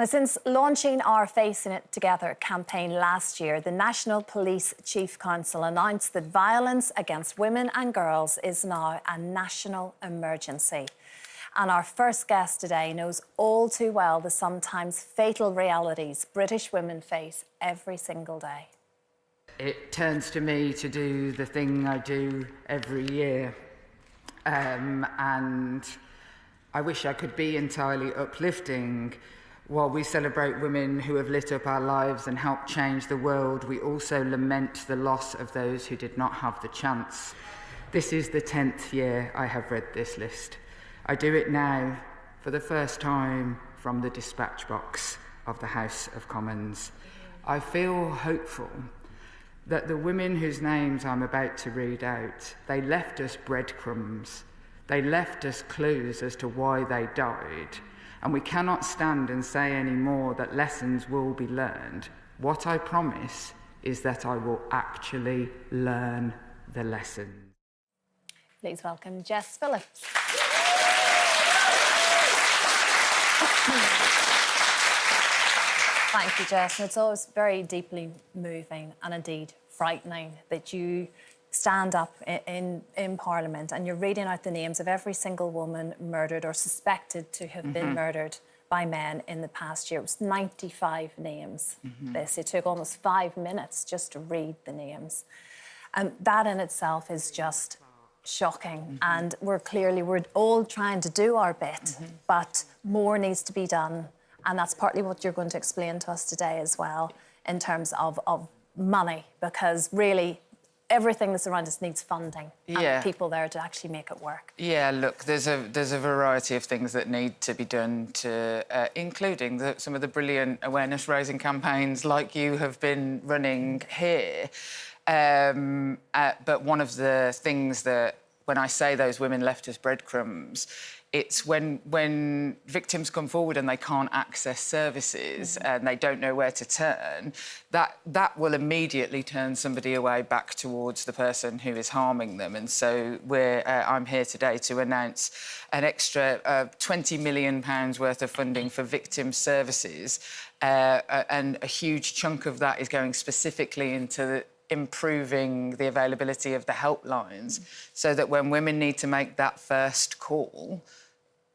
Now, since launching our Facing It Together campaign last year, the National Police Chief Council announced that violence against women and girls is now a national emergency. And our first guest today knows all too well the sometimes fatal realities British women face every single day. It turns to me to do the thing I do every year. And I wish I could be entirely uplifting. While we celebrate women who have lit up our lives and helped change the world, we also lament the loss of those who did not have the chance. This is the 10th year I have read this list. I do it now for the first time from the dispatch box of the House of Commons. I feel hopeful that the women whose names I'm about to read out, they left us breadcrumbs. They left us clues as to why they died. And we cannot stand and say anymore that lessons will be learned. What I promise is that I will actually learn the lesson. Please welcome Jess Phillips. Thank you, Jess. And it's always very deeply moving and indeed frightening that you stand up in Parliament and you're reading out the names of every single woman murdered or suspected to have been murdered by men in the past year. It was 95 names. It took almost 5 minutes just to read the names. And that in itself is just shocking. And we're all trying to do our bit, but more needs to be done. And that's partly what you're going to explain to us today as well, in terms of money, because really everything that's around us needs funding and people there to actually make it work. Yeah, look, there's a variety of things that need to be done, including some of the brilliant awareness-raising campaigns like you have been running here. But one of the things that, when I say those women left us breadcrumbs, it's when victims come forward and they can't access services and they don't know where to turn, that will immediately turn somebody away back towards the person who is harming them. And so I'm here today to announce an extra £20 million worth of funding for victim services, and a huge chunk of that is going specifically into improving the availability of the helplines, so that when women need to make that first call,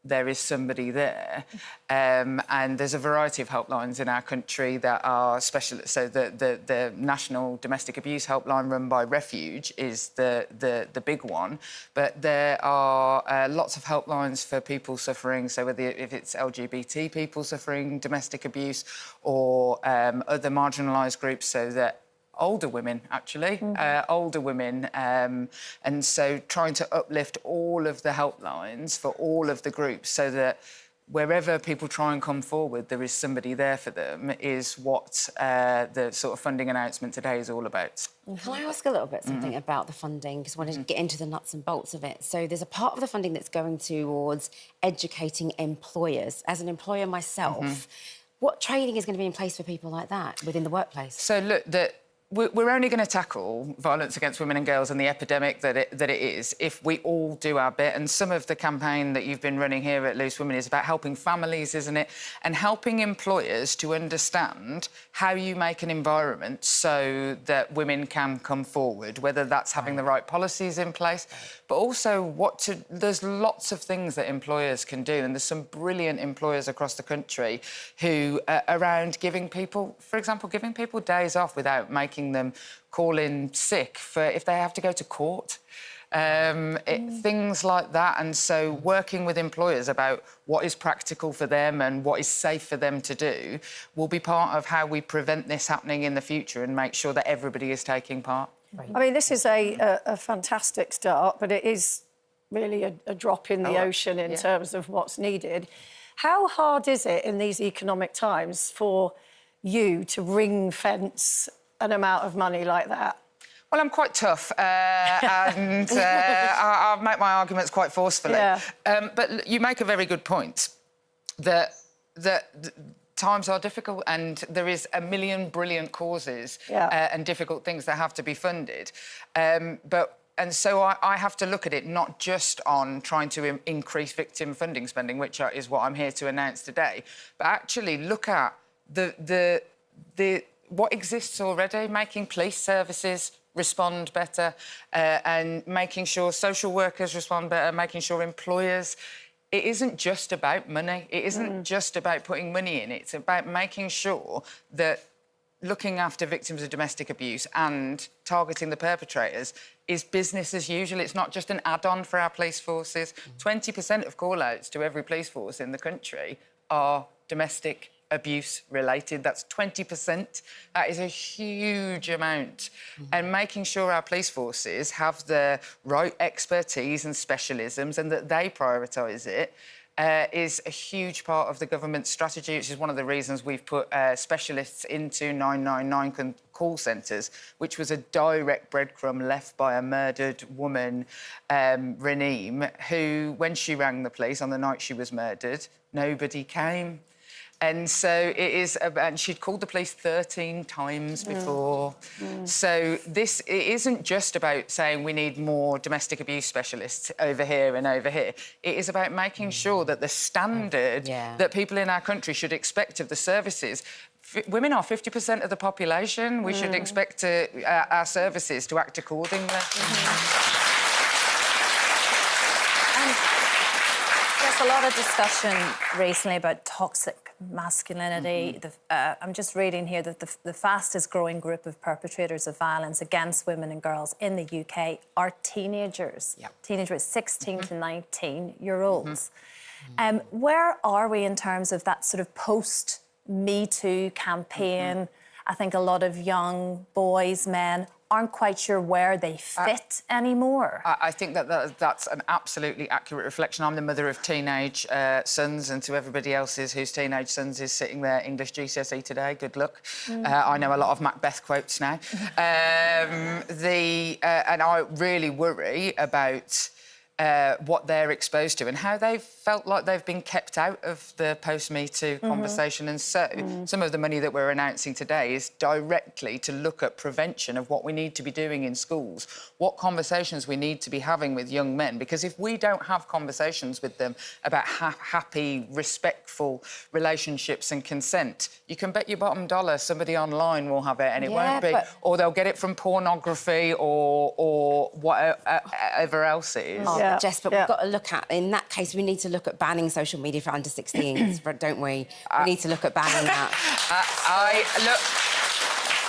there is somebody there. And there's a variety of helplines in our country that are special. So the National Domestic Abuse Helpline run by Refuge is the big one. But there are lots of helplines for people suffering, so if it's LGBT people suffering domestic abuse or other marginalised groups, so that older women, actually, older women. And so trying to uplift all of the helplines for all of the groups so that wherever people try and come forward, there is somebody there for them, is what the sort of funding announcement today is all about. Can I ask a little bit something about the funding? Because I wanted to get into the nuts and bolts of it. So there's a part of the funding that's going towards educating employers. As an employer myself, what training is going to be in place for people like that within the workplace? So, look, we're only going to tackle violence against women and girls and the epidemic that it is if we all do our bit. And some of the campaign that you've been running here at Loose Women is about helping families, isn't it? And helping employers to understand how you make an environment so that women can come forward, whether that's having the right policies in place, but also there's lots of things that employers can do. And there's some brilliant employers across the country who are around giving people, for example, giving people days off without making them call in sick if they have to go to court. Things like that. And so working with employers about what is practical for them and what is safe for them to do will be part of how we prevent this happening in the future and make sure that everybody is taking part. I mean, this is a fantastic start, but it is really a drop in the ocean in terms of what's needed. How hard is it in these economic times for you to ring-fence an amount of money like that? Well, I'm quite tough and I'll make my arguments quite forcefully. But you make a very good point that times are difficult and there is a million brilliant causes and difficult things that have to be funded. But so I have to look at it not just on trying to increase victim funding spending, which is what I'm here to announce today, but actually look at the what exists already, making police services respond better, and making sure social workers respond better, making sure employers. It isn't just about money. It isn't just about putting money in. It's about making sure that looking after victims of domestic abuse and targeting the perpetrators is business as usual. It's not just an add-on for our police forces. 20% of call-outs to every police force in the country are domestic abuse related. That's 20%. That is a huge amount. And making sure our police forces have the right expertise and specialisms and that they prioritise it is a huge part of the government's strategy, which is one of the reasons we've put specialists into 999 call centres, which was a direct breadcrumb left by a murdered woman, Raneem, who, when she rang the police on the night she was murdered, nobody came. And so it is, and she'd called the police 13 times before. So it isn't just about saying we need more domestic abuse specialists over here and over here. It is about making sure that the standard that people in our country should expect of the services. Women are 50% of the population. We should expect our services to act accordingly. There's a lot of discussion recently about toxic masculinity. I'm just reading here that the fastest growing group of perpetrators of violence against women and girls in the UK are teenagers. Teenagers 16 to 19-year-olds. Where are we in terms of that sort of post-Me Too campaign? I think a lot of young boys, men, aren't quite sure where they fit anymore. I think that's an absolutely accurate reflection. I'm the mother of teenage sons, and to everybody else's whose teenage sons is sitting their English GCSE today, good luck. I know a lot of Macbeth quotes now. And I really worry about what they're exposed to and how they've felt like they've been kept out of the post-Me Too conversation. And so some of the money that we're announcing today is directly to look at prevention of what we need to be doing in schools, what conversations we need to be having with young men. Because if we don't have conversations with them about happy, respectful relationships and consent, you can bet your bottom dollar somebody online will have it and it won't be. Or they'll get it from pornography or whatever else it is. Jess, but we've got to look at, in that case, we need to look at banning social media for under 16s, don't we? We need to look at banning that. Look,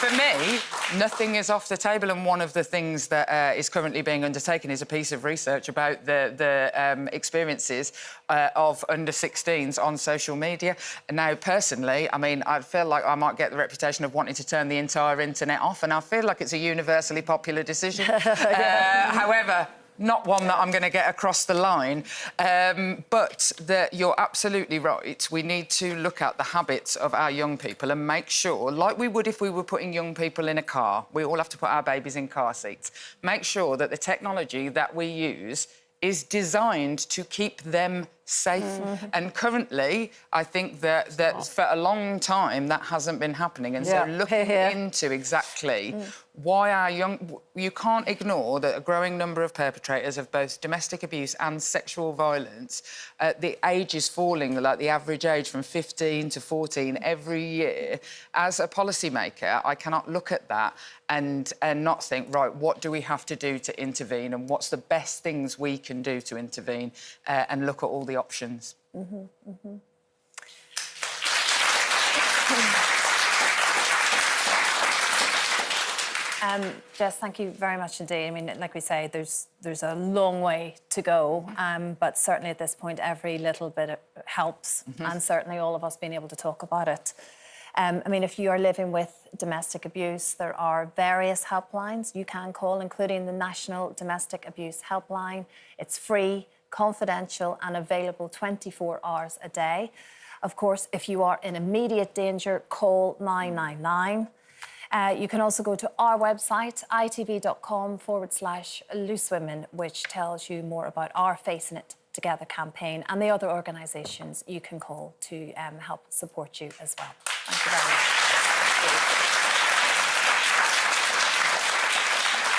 for me, nothing is off the table, and one of the things that is currently being undertaken is a piece of research about the experiences of under 16s on social media. And now, personally, I mean, I feel like I might get the reputation of wanting to turn the entire internet off, and I feel like it's a universally popular decision. However, not one that I'm going to get across the line. But you're absolutely right. We need to look at the habits of our young people and make sure, like we would if we were putting young people in a car, we all have to put our babies in car seats, make sure that the technology that we use is designed to keep them safe. And currently, I think that for a long time, that hasn't been happening. And so looking into exactly why our young... You can't ignore that a growing number of perpetrators of both domestic abuse and sexual violence, the age is falling, like the average age from 15 to 14 every year. As a policymaker, I cannot look at that and not think, right, what do we have to do to intervene and what's the best things we can do to intervene and look at all the options. Jess, thank you very much indeed. I mean, like we say, there's a long way to go, but certainly at this point, every little bit helps, and certainly all of us being able to talk about it. I mean, if you are living with domestic abuse, there are various helplines you can call, including the National Domestic Abuse Helpline. It's free, confidential and available 24 hours a day. Of course, if you are in immediate danger, call 999. You can also go to our website, itv.com/loosewomen, which tells you more about our Facing It Together campaign and the other organisations you can call to help support you as well. Thank you very much.